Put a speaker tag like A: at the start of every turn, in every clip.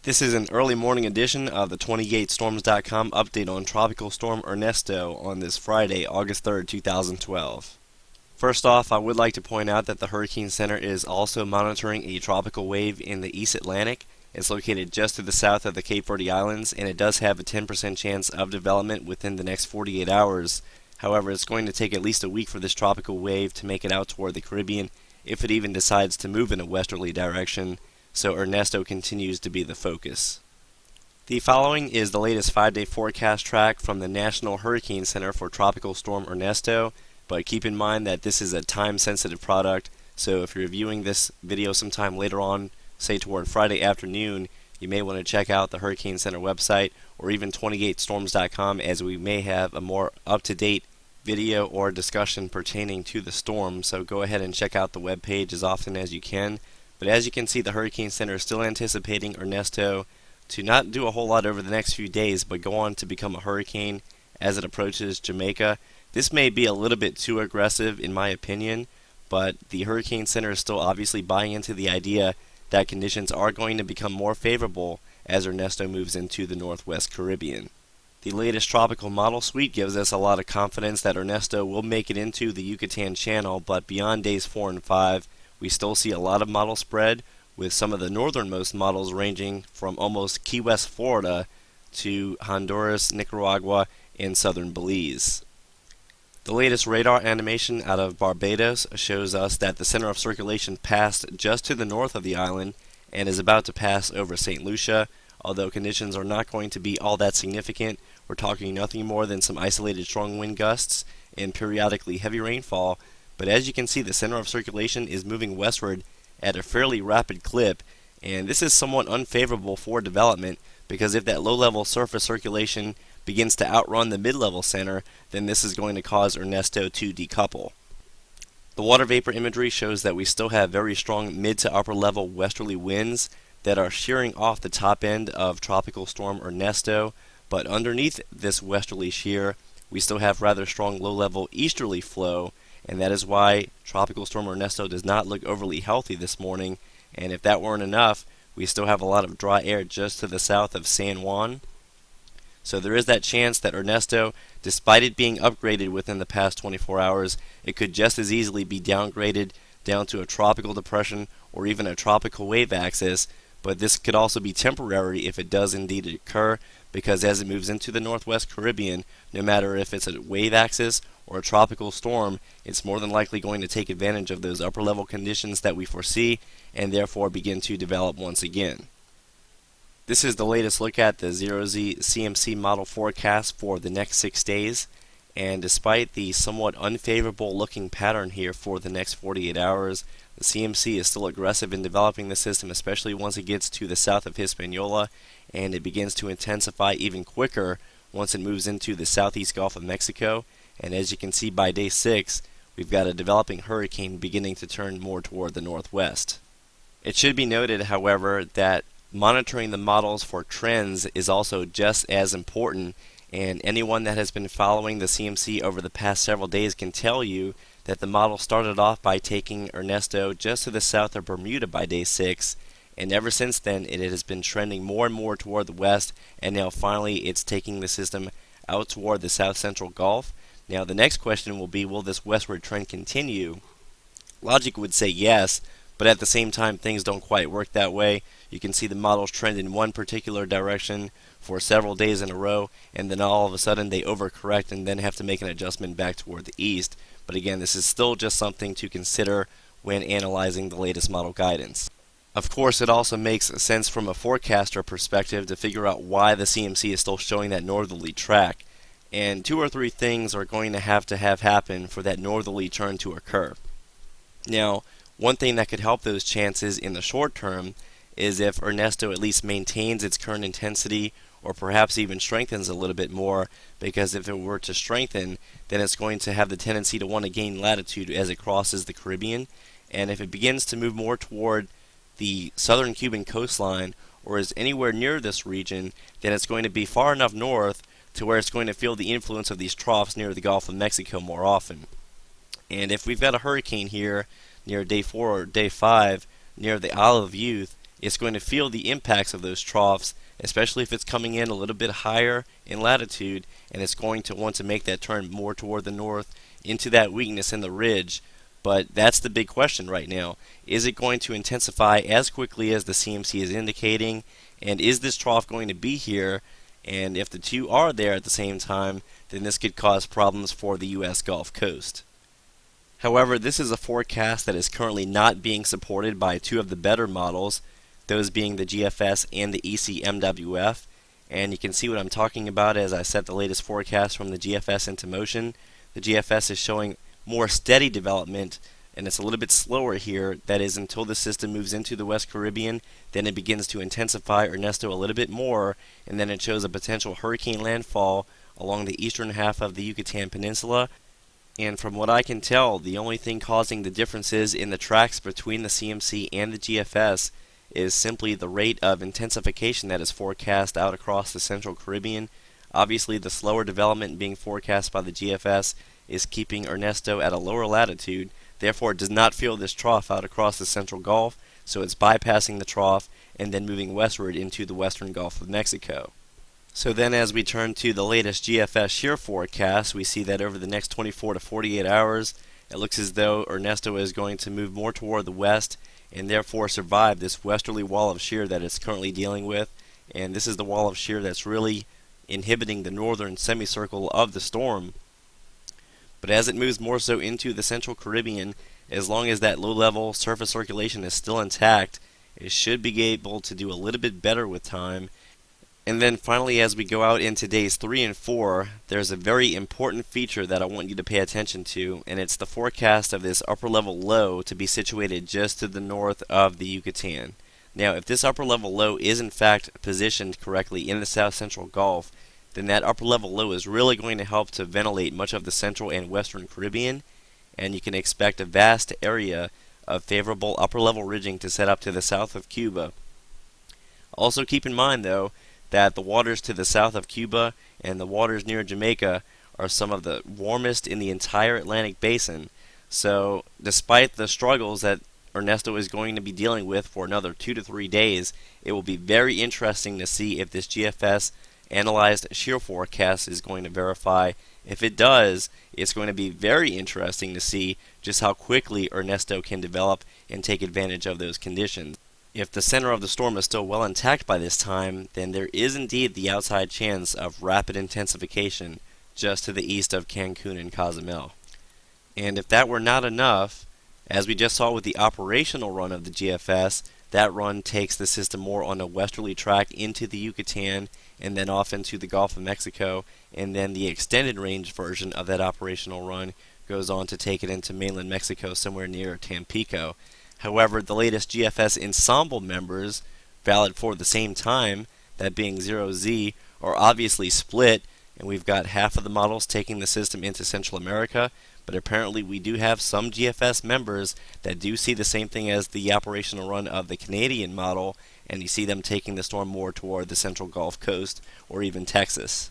A: This is an early morning edition of the 28storms.com update on Tropical Storm Ernesto on this Friday, August 3rd, 2012. First off, I would like to point out that the Hurricane Center is also monitoring a tropical wave in the East Atlantic. It's located just to the south of the Cape Verde Islands, and it does have a 10% chance of development within the next 48 hours. However, it's going to take at least a week for this tropical wave to make it out toward the Caribbean, if it even decides to move in a westerly direction. So Ernesto continues to be the focus. The following is the latest 5-day forecast track from the National Hurricane Center for Tropical Storm Ernesto, but keep in mind that this is a time-sensitive product, so if you're viewing this video sometime later on, say toward Friday afternoon, you may want to check out the Hurricane Center website or even 28storms.com, as we may have a more up-to-date video or discussion pertaining to the storm, so go ahead and check out the webpage as often as you can. But as you can see, the Hurricane Center is still anticipating Ernesto to not do a whole lot over the next few days, but go on to become a hurricane as it approaches Jamaica. This may be a little bit too aggressive in my opinion, but the Hurricane Center is still obviously buying into the idea that conditions are going to become more favorable as Ernesto moves into the Northwest Caribbean. The latest tropical model suite gives us a lot of confidence that Ernesto will make it into the Yucatan Channel, but beyond days 4 and 5, we still see a lot of model spread, with some of the northernmost models ranging from almost Key West, Florida, to Honduras, Nicaragua, and southern Belize. The latest radar animation out of Barbados shows us that the center of circulation passed just to the north of the island and is about to pass over St. Lucia, although conditions are not going to be all that significant. We're talking nothing more than some isolated strong wind gusts and periodically heavy rainfall. But as you can see, the center of circulation is moving westward at a fairly rapid clip, and this is somewhat unfavorable for development, because if that low-level surface circulation begins to outrun the mid-level center, then this is going to cause Ernesto to decouple. The water vapor imagery shows that we still have very strong mid to upper level westerly winds that are shearing off the top end of Tropical Storm Ernesto, but underneath this westerly shear, we still have rather strong low-level easterly flow, and that is why Tropical Storm Ernesto does not look overly healthy this morning. And if that weren't enough, we still have a lot of dry air just to the south of San Juan. So there is that chance that Ernesto, despite it being upgraded within the past 24 hours, it could just as easily be downgraded down to a tropical depression or even a tropical wave axis. But this could also be temporary if it does indeed occur, because as it moves into the Northwest Caribbean, no matter if it's a wave axis or a tropical storm, it's more than likely going to take advantage of those upper level conditions that we foresee and therefore begin to develop once again. This is the latest look at the 0Z CMC model forecast for the next 6 days, and despite the somewhat unfavorable looking pattern here for the next 48 hours, the CMC is still aggressive in developing the system, especially once it gets to the south of Hispaniola, and it begins to intensify even quicker once it moves into the southeast Gulf of Mexico. And as you can see, by day 6, we've got a developing hurricane beginning to turn more toward the northwest. It should be noted, however, that monitoring the models for trends is also just as important, and anyone that has been following the CMC over the past several days can tell you that the model started off by taking Ernesto just to the south of Bermuda by day 6, and ever since then it has been trending more and more toward the west, and now finally it's taking the system out toward the south central Gulf. Now the next question will be, will this westward trend continue? Logic would say yes, but at the same time things don't quite work that way. You can see the models trend in one particular direction for several days in a row, and then all of a sudden they overcorrect and then have to make an adjustment back toward the east. But again, this is still just something to consider when analyzing the latest model guidance. Of course, it also makes sense from a forecaster perspective to figure out why the CMC is still showing that northerly track. And 2 or 3 things are going to have happen for that northerly turn to occur. Now, one thing that could help those chances in the short term is if Ernesto at least maintains its current intensity, or perhaps even strengthens a little bit more, because if it were to strengthen, then it's going to have the tendency to want to gain latitude as it crosses the Caribbean. And if it begins to move more toward the southern Cuban coastline, or is anywhere near this region, then it's going to be far enough north to where it's going to feel the influence of these troughs near the Gulf of Mexico more often. And if we've got a hurricane here near day 4 or day 5 near the Isle of Youth, it's going to feel the impacts of those troughs, especially if it's coming in a little bit higher in latitude, and it's going to want to make that turn more toward the north into that weakness in the ridge. But that's the big question right now. Is it going to intensify as quickly as the CMC is indicating? And is this trough going to be here? And if the two are there at the same time, then this could cause problems for the U.S. Gulf Coast. However, this is a forecast that is currently not being supported by two of the better models, those being the GFS and the ECMWF. And you can see what I'm talking about as I set the latest forecast from the GFS into motion. The GFS is showing more steady development, and it's a little bit slower here. That is, until the system moves into the West Caribbean, then it begins to intensify Ernesto a little bit more, and then it shows a potential hurricane landfall along the eastern half of the Yucatan Peninsula. And from what I can tell, the only thing causing the differences in the tracks between the CMC and the GFS is simply the rate of intensification that is forecast out across the Central Caribbean. Obviously, the slower development being forecast by the GFS is keeping Ernesto at a lower latitude, therefore it does not feel this trough out across the Central Gulf, so it's bypassing the trough and then moving westward into the western Gulf of Mexico. So then as we turn to the latest GFS shear forecast, we see that over the next 24 to 48 hours, it looks as though Ernesto is going to move more toward the west and therefore survive this westerly wall of shear that it's currently dealing with. And this is the wall of shear that's really inhibiting the northern semicircle of the storm. But as it moves more so into the Central Caribbean, as long as that low-level surface circulation is still intact, it should be able to do a little bit better with time. And then finally, as we go out into days 3 and 4, there's a very important feature that I want you to pay attention to, and it's the forecast of this upper-level low to be situated just to the north of the Yucatan. Now, if this upper-level low is in fact positioned correctly in the south-central Gulf, then that upper-level low is really going to help to ventilate much of the central and western Caribbean, and you can expect a vast area of favorable upper-level ridging to set up to the south of Cuba. Also keep in mind, though, that the waters to the south of Cuba and the waters near Jamaica are some of the warmest in the entire Atlantic basin. So despite the struggles that Ernesto is going to be dealing with for another 2 to 3 days, it will be very interesting to see if this GFS analyzed shear forecast is going to verify. If it does, it's going to be very interesting to see just how quickly Ernesto can develop and take advantage of those conditions. If the center of the storm is still well intact by this time, then there is indeed the outside chance of rapid intensification just to the east of Cancun and Cozumel. And if that were not enough, as we just saw with the operational run of the GFS, that run takes the system more on a westerly track into the Yucatan and then off into the Gulf of Mexico, and then the extended range version of that operational run goes on to take it into mainland Mexico somewhere near Tampico. However, the latest GFS ensemble members, valid for the same time, that being 0Z, are obviously split, and we've got half of the models taking the system into Central America, but apparently we do have some GFS members that do see the same thing as the operational run of the Canadian model, and you see them taking the storm more toward the Central Gulf Coast or even Texas.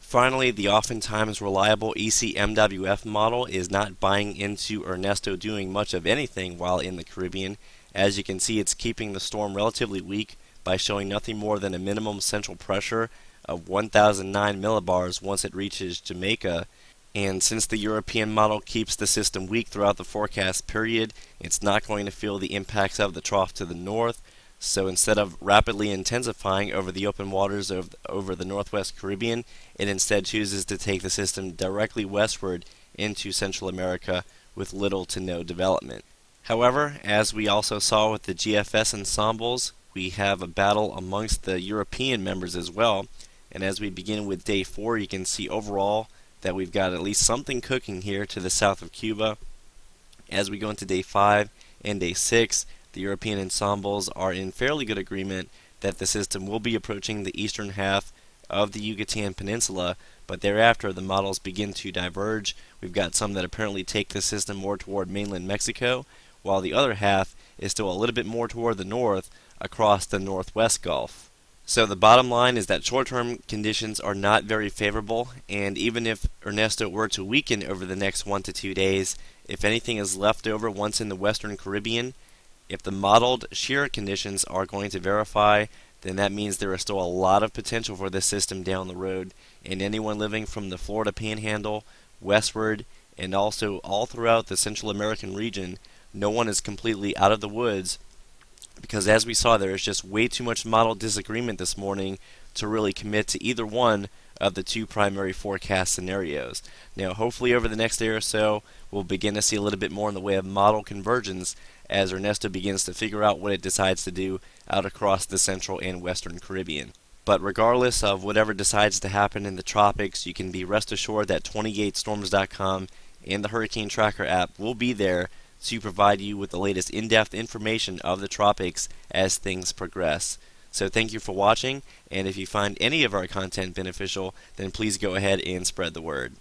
A: Finally, the oftentimes reliable ECMWF model is not buying into Ernesto doing much of anything while in the Caribbean. As you can see, it's keeping the storm relatively weak by showing nothing more than a minimum central pressure of 1009 millibars once it reaches Jamaica. And since the European model keeps the system weak throughout the forecast period, it's not going to feel the impacts of the trough to the north. So instead of rapidly intensifying over the open waters over the northwest Caribbean, it instead chooses to take the system directly westward into Central America with little to no development. However, as we also saw with the GFS ensembles, we have a battle amongst the European members as well. And as we begin with day 4, you can see overall that we've got at least something cooking here to the south of Cuba. As we go into day 5 and day 6, the European ensembles are in fairly good agreement that the system will be approaching the eastern half of the Yucatan Peninsula, but thereafter the models begin to diverge. We've got some that apparently take the system more toward mainland Mexico, while the other half is still a little bit more toward the north across the northwest Gulf. So the bottom line is that short-term conditions are not very favorable, and even if Ernesto were to weaken over the next 1 to 2 days, if anything is left over once in the western Caribbean, If the modeled shear conditions are going to verify, then that means there is still a lot of potential for this system down the road, and anyone living from the Florida Panhandle westward and also all throughout the Central American region, no one is completely out of the woods, because as we saw, there is just way too much model disagreement this morning to really commit to either one of the two primary forecast scenarios. Now, hopefully over the next day or so, we'll begin to see a little bit more in the way of model convergence as Ernesto begins to figure out what it decides to do out across the central and western Caribbean. But regardless of whatever decides to happen in the tropics, you can be rest assured that 28storms.com and the Hurricane Tracker app will be there to provide you with the latest in-depth information of the tropics as things progress. So thank you for watching, and if you find any of our content beneficial, then please go ahead and spread the word.